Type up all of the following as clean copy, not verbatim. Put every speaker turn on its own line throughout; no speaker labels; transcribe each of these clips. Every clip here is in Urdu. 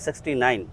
69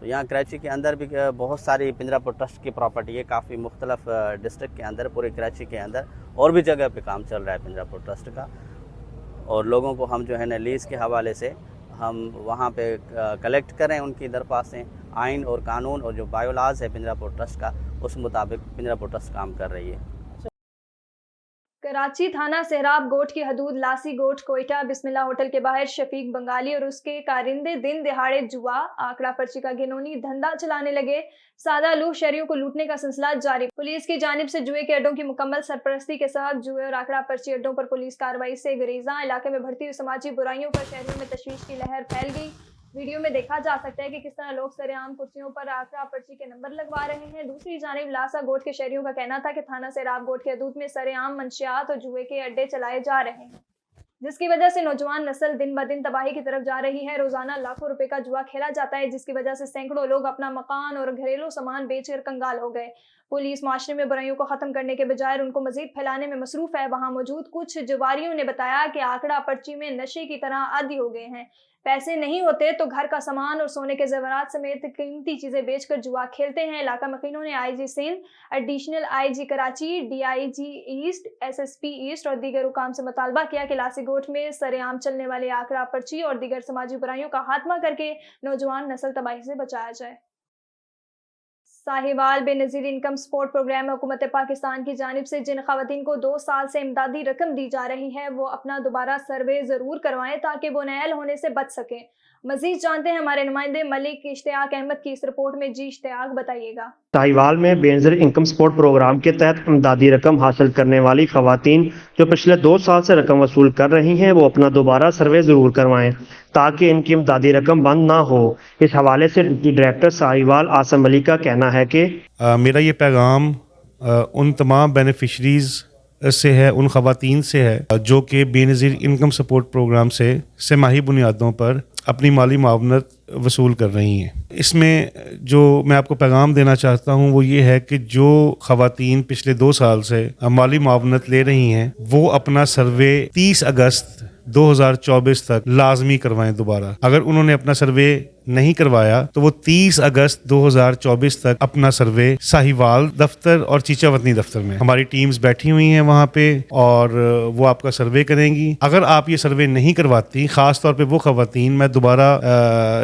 تو یہاں کراچی کے اندر بھی بہت ساری پنجرا پور ٹرسٹ کی پراپرٹی ہے، کافی مختلف ڈسٹرکٹ کے اندر، پورے کراچی کے اندر اور بھی جگہ پہ کام چل رہا ہے پنجرا پور ٹرسٹ کا، اور لوگوں کو ہم جو ہے نا لیز کے حوالے سے ہم وہاں پہ کلیکٹ کریں ان کی درخواستیں، آئین اور قانون اور جو بایو لاز ہے پنجرا پور ٹرسٹ کا اس مطابق پنجرا پور ٹرسٹ کام کر رہی ہے۔
کراچی تھانہ سہراب گوٹ کی حدود لاسی گوٹ کوئٹہ بسم اللہ ہوٹل کے باہر شفیق بنگالی اور اس کے کارندے دن دہاڑے جوا آکڑا پرچی کا گھنونی دھندا چلانے لگے۔ سادہ لوگ شہریوں کو لوٹنے کا سلسلہ جاری۔ پولیس کی جانب سے جوئے کے اڈوں کی مکمل سرپرستی کے ساتھ جوئے اور آکڑا پرچی اڈوں پر پولیس کارروائی سے گریزاں علاقے میں بڑھتی ہوئی سماجی برائیوں پر شہریوں میں تشویش کی لہر پھیل گئی۔ ویڈیو میں دیکھا جا سکتا ہے کہ کس طرح لوگ سر عام کرسیوں پر آکڑا پرچی کے نمبر لگوا رہے ہیں۔ دوسری جانب لاسا گوٹ کے شہریوں کا کہنا تھا کہ تھانہ سہراب گوٹ کے حدود میں سر عام منشیات اور جوئے کے اڈے چلائے جا رہے ہیں، جس کی وجہ سے نوجوان نسل دن بدن تباہی کی طرف جا رہی ہے۔ روزانہ لاکھوں روپے کا جوا کھیلا جاتا ہے، جس کی وجہ سے سینکڑوں لوگ اپنا مکان اور گھریلو سامان بیچ کر کنگال ہو گئے۔ پولیس معاشرے میں برائیوں کو ختم کرنے کے بجائے ان کو مزید پھیلانے میں مصروف ہے۔ وہاں موجود کچھ جواریوں نے بتایا کہ آکڑا پرچی میں نشے کی طرح عادی ہو گئے ہیں، پیسے نہیں ہوتے تو گھر کا سامان اور سونے کے زیورات سمیت قیمتی چیزیں بیچ کر جوا کھیلتے ہیں۔ علاقہ مکینوں نے I G Sindh, additional I G Karachi, D I G east, S S P east اور دیگر حکام سے مطالبہ کیا کہ لاسی گوٹ میں سر عام چلنے والے آکڑا پرچی اور دیگر سماجی برائیوں کا خاتمہ کر کے نوجوان نسل تباہی سے بچایا جائے۔ ساہیوال بے نظیر انکم سپورٹ پروگرام میں حکومت پاکستان کی جانب سے جن خواتین کو 2 سال سے امدادی رقم دی جا رہی ہے وہ اپنا دوبارہ سروے ضرور کروائیں تاکہ وہ نائل ہونے سے بچ سکیں۔ مزید جانتے ہیں ہمارے نمائندے ملک اشتیاق احمد کی اس رپورٹ میں۔ جی اشتیاق بتائیے گا۔
ساہیوال میں بے نظیر انکم سپورٹ پروگرام کے تحت امدادی رقم حاصل کرنے والی خواتین جو پچھلے 2 سال سے رقم وصول کر رہی ہیں وہ اپنا دوبارہ سروے ضرور کروائیں تاکہ ان کی امدادی رقم بند نہ ہو۔ اس حوالے سے ڈپٹی ڈائریکٹر ساہیوال آسم علی کا کہنا ہے کہ
میرا یہ پیغام ان تمام بینیفیشریز سے ہے، ان خواتین سے ہے جو کہ بے نظیر انکم سپورٹ پروگرام سے سہ ماہی بنیادوں پر اپنی مالی معاونت وصول کر رہی ہیں۔ اس میں جو میں آپ کو پیغام دینا چاہتا ہوں وہ یہ ہے کہ جو خواتین پچھلے 2 سال سے مالی معاونت لے رہی ہیں وہ اپنا سروے 30 اگست 2024 تک لازمی کروائیں دوبارہ۔ اگر انہوں نے اپنا سروے نہیں کروایا تو وہ 30 اگست 2024 تک اپنا سروے ساہیوال دفتر اور چیچا وطنی دفتر میں ہماری ٹیمز بیٹھی ہوئی ہیں وہاں پہ اور وہ آپ کا سروے کریں گی۔ اگر آپ یہ سروے نہیں کرواتی، خاص طور پہ وہ خواتین، میں دوبارہ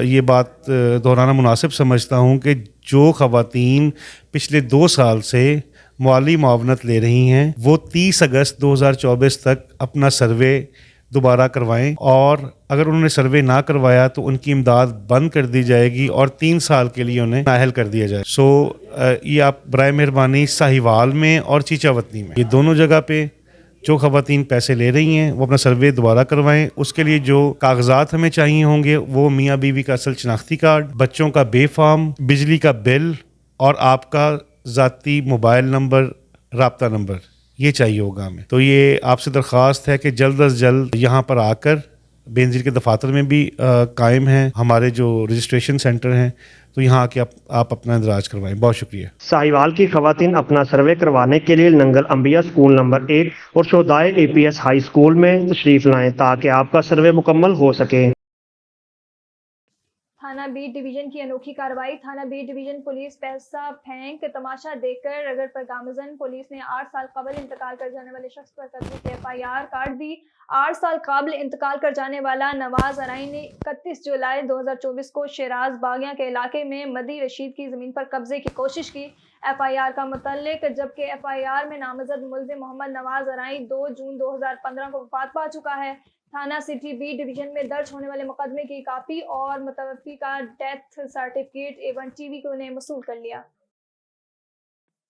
یہ بات دہرانا مناسب سمجھتا ہوں کہ جو خواتین پچھلے 2 سال سے مالی معاونت لے رہی ہیں وہ 30 اگست 2024 تک اپنا سروے دوبارہ کروائیں، اور اگر انہوں نے سروے نہ کروایا تو ان کی امداد بند کر دی جائے گی اور 3 سال کے لیے انہیں نااہل کر دیا جائے۔ یہ آپ برائے مہربانی ساہیوال میں اور چیچا وطنی میں یہ دونوں جگہ پہ جو خواتین پیسے لے رہی ہیں وہ اپنا سروے دوبارہ کروائیں۔ اس کے لیے جو کاغذات ہمیں چاہیے ہوں گے وہ میاں بیوی کا اصل شناختی کارڈ، بچوں کا بے فارم، بجلی کا بل اور آپ کا ذاتی موبائل نمبر، رابطہ نمبر، یہ چاہیے ہوگا ہمیں۔ تو یہ آپ سے درخواست ہے کہ جلد از جلد یہاں پر آ کر بے نظیر کے دفاتر میں بھی قائم ہیں ہمارے جو رجسٹریشن سینٹر ہیں، تو یہاں آ کے آپ اپنا اندراج کروائیں۔ بہت شکریہ۔
ساہیوال کی خواتین اپنا سروے کروانے کے لیے ننگل انبیاء اسکول نمبر 1 اور شہدائے اے پی ایس ہائی اسکول میں تشریف لائیں تاکہ آپ کا سروے مکمل ہو سکے۔
تھانہ بی ڈویژن کی انوکھی کارروائی۔ تھانہ بی ڈویژن پولیس پیسہ پھینک تماشا دیکھ کر رگڑ پر گامزن۔ پولیس نے 8 سال قبل انتقال کر جانے والے شخص پر قتل کی FIR کاٹ دی۔ 8 سال قبل انتقال کر جانے والا نواز ارائیں نے 31 جولائی 2024 کو شیراز باغیاں کے علاقے میں مدی رشید کی زمین پر قبضے کی کوشش کی۔ FIR کا متعلق، جبکہ FIR میں نامزد ملزم محمد نواز ارائیں 2 جون 2015 کو وفات پا چکا ہے۔ تھانہ سٹی بی ڈویژن میں درج ہونے والے مقدمے کی کاپی اور متوفی کا ڈیتھ سرٹیفکیٹ A1 TV کو نے موصول کر لیا۔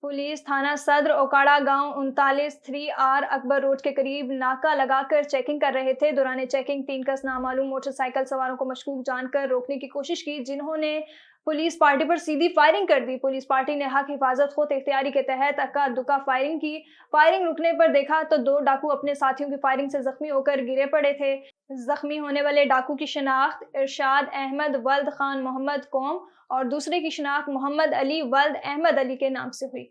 پولیس تھانہ صدر اوکاڑا گاؤں 39 3R اکبر روڈ کے قریب ناکہ لگا کر چیکنگ کر رہے تھے۔ دوران چیکنگ 3 کس نامعلوم موٹر سائیکل سواروں کو مشکوک جان کر روکنے کی کوشش کی، جنہوں نے پولیس پارٹی پر سیدھی فائرنگ کر دی۔ پولیس پارٹی نے حق حفاظت خود اختیاری کے تحت اکا دکا فائرنگ کی۔ فائرنگ رکنے پر دیکھا تو 2 ڈاکو اپنے ساتھیوں کی فائرنگ سے زخمی ہو کر گرے پڑے تھے۔ زخمی ہونے والے ڈاکو کی شناخت ارشاد احمد ولد خان محمد قوم اور دوسرے کی شناخت محمد علی ولد احمد علی کے نام سے ہوئی۔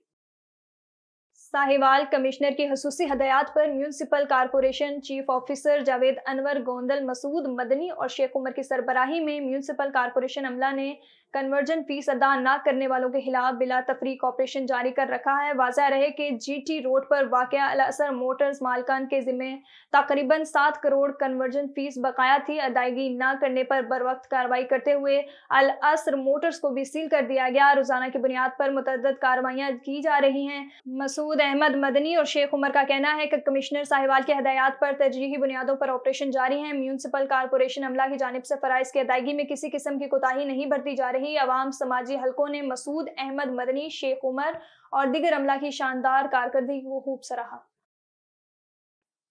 ساہیوال کمشنر کی خصوصی ہدایات پر municipal corporation chief officer Javed Anwar Gondal, Masood Madni اور شیخ عمر کی سربراہی میں میونسپل کارپوریشن عملہ نے کنورجن فیس ادا نہ کرنے والوں کے خلاف بلا تفریق آپریشن جاری کر رکھا ہے۔ واضح رہے کہ جی ٹی روڈ پر واقع الاثر موٹرز مالکان کے ذمہ تقریباً 7 کروڑ کنورجن فیس بقایا تھی۔ ادائیگی نہ کرنے پر بروقت کارروائی کرتے ہوئے الاثر موٹرز کو بھی سیل کر دیا گیا۔ روزانہ کی بنیاد پر متعدد کارروائیاں کی جا رہی ہیں۔ مسعود احمد مدنی اور شیخ عمر کا کہنا ہے کہ کمشنر ساہیوال کی ہدایات پر ترجیحی بنیادوں پر آپریشن جاری ہیں۔ میونسپل کارپوریشن عملہ کی جانب سے فرائض کی ادائیگی میں کسی قسم کی کوتاہی نہیں برتی جا رہی۔ عوام سماجی حلقوں نے مسعود احمد مدنی، شیخ عمر اور دیگر عملہ کی شاندار کارکردگی کو خوب سراہا۔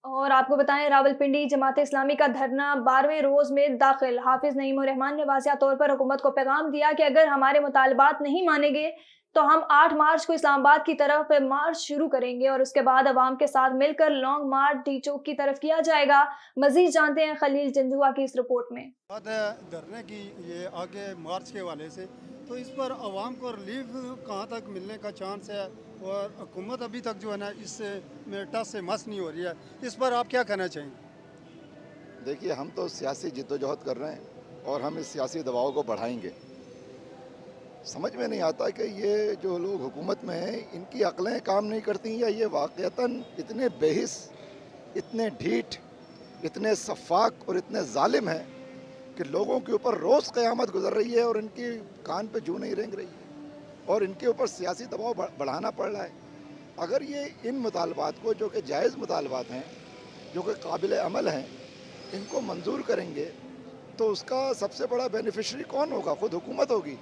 اور آپ کو بتائیں، راولپنڈی جماعت اسلامی کا دھرنا 12ویں روز میں داخل۔ حافظ نعیم الرحمان نے واضح طور پر حکومت کو پیغام دیا کہ اگر ہمارے مطالبات نہیں مانیں گے تو ہم 8 مارچ کو اسلام آباد کی طرف مارچ شروع کریں گے اور اس کے بعد عوام کے ساتھ مل کر لانگ مارچ ٹی چوک کی طرف کیا جائے گا۔ مزید جانتے ہیں خلیل جنجوا کی اس رپورٹ میں۔
بات ہے دھرنے کی، یہ آگے مارچ کے حوالے سے، تو اس پر عوام کو ریلیف کہاں تک ملنے کا چانس ہے اور حکومت ابھی تک جو ہے نا اس میں ٹس سے مس نہیں ہو رہی ہے، اس پر آپ کیا کہنا چاہیں گے؟
دیکھیے، ہم تو سیاسی جدوجہد کر رہے ہیں اور ہم اس سیاسی دباؤ کو بڑھائیں گے۔ سمجھ میں نہیں آتا کہ یہ جو لوگ حکومت میں ہیں ان کی عقلیں کام نہیں کرتی یا یہ واقعتاً اتنے بے حس، اتنے ڈھیٹ، اتنے سفاک اور اتنے ظالم ہیں کہ لوگوں کے اوپر روز قیامت گزر رہی ہے اور ان کی کان پہ جو نہیں رینگ رہی ہے اور ان کے اوپر سیاسی دباؤ بڑھانا پڑ رہا ہے۔ اگر یہ ان مطالبات کو، جو کہ جائز مطالبات ہیں، جو کہ قابل عمل ہیں، ان کو منظور کریں گے تو اس کا سب سے بڑا بینیفیشری کون ہوگا؟ خود حکومت ہوگی۔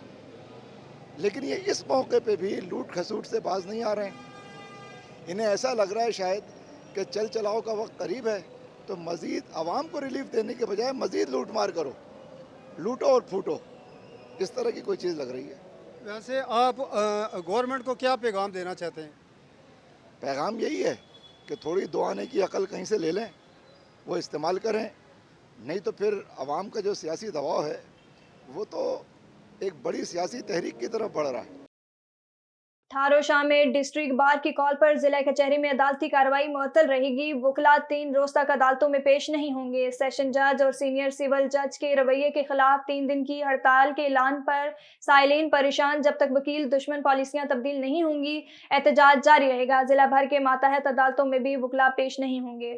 لیکن یہ اس موقع پہ بھی لوٹ کھسوٹ سے باز نہیں آ رہے ہیں۔ انہیں ایسا لگ رہا ہے شاید کہ چل چلاؤ کا وقت قریب ہے تو مزید عوام کو ریلیف دینے کے بجائے مزید لوٹ مار کرو، لوٹو اور پھوٹو، اس طرح کی کوئی چیز لگ رہی ہے۔
ویسے آپ گورنمنٹ کو کیا پیغام دینا چاہتے ہیں؟
پیغام یہی ہے کہ تھوڑی دعانے کی عقل کہیں سے لے لیں، وہ استعمال کریں، نہیں تو پھر عوام کا جو سیاسی دباؤ ہے وہ تو ایک بڑی سیاسی تحریک کی طرف بڑھ رہا ہے۔
تھارو شاہ میں ڈسٹرکٹ بار کی کال پر ضلع کچہری میں عدالتی کارروائی معطل رہے گی۔ وکلاء 3 روز تک عدالتوں میں پیش نہیں ہوں گے۔ سیشن جج اور سینئر سول جج کے رویے کے خلاف 3 دن کی ہڑتال کے اعلان پر سائلین پریشان۔ جب تک وکیل دشمن پالیسیاں تبدیل نہیں ہوں گی، احتجاج جاری رہے گا۔ ضلع بھر کے ماتحت عدالتوں میں بھی وکلاء پیش نہیں ہوں گے۔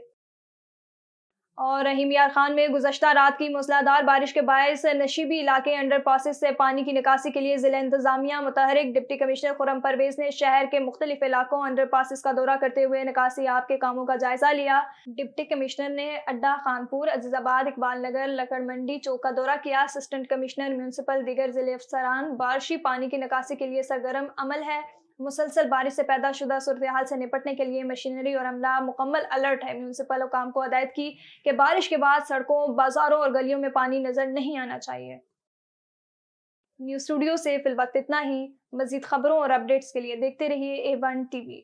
اور رحیم یار خان میں گزشتہ رات کی موسلادھار بارش کے باعث نشیبی علاقے انڈر پاسز سے پانی کی نکاسی کے لیے ضلع انتظامیہ متحرک ڈپٹی کمشنر خرم پرویز نے شہر کے مختلف علاقوں انڈر پاسز کا دورہ کرتے ہوئے نکاسی آب کے کاموں کا جائزہ لیا۔ ڈپٹی کمشنر نے اڈا خانپور، عزیز آباد، اقبال نگر، لکڑ منڈی چوک کا دورہ کیا۔ اسسٹنٹ کمشنر میونسپل دیگر ضلع افسران بارشی پانی کی نکاسی کے لیے سرگرم عمل ہے۔ مسلسل بارش سے پیدا شدہ صورتحال سے نپٹنے کے لیے مشینری اور عملہ مکمل الرٹ ہے۔ میونسپل حکام کو ہدایت کی کہ بارش کے بعد سڑکوں، بازاروں اور گلیوں میں پانی نظر نہیں آنا چاہیے۔ نیوز اسٹوڈیو سے فی الوقت اتنا ہی۔ مزید خبروں اور اپڈیٹس کے لیے دیکھتے رہیے A1 TV۔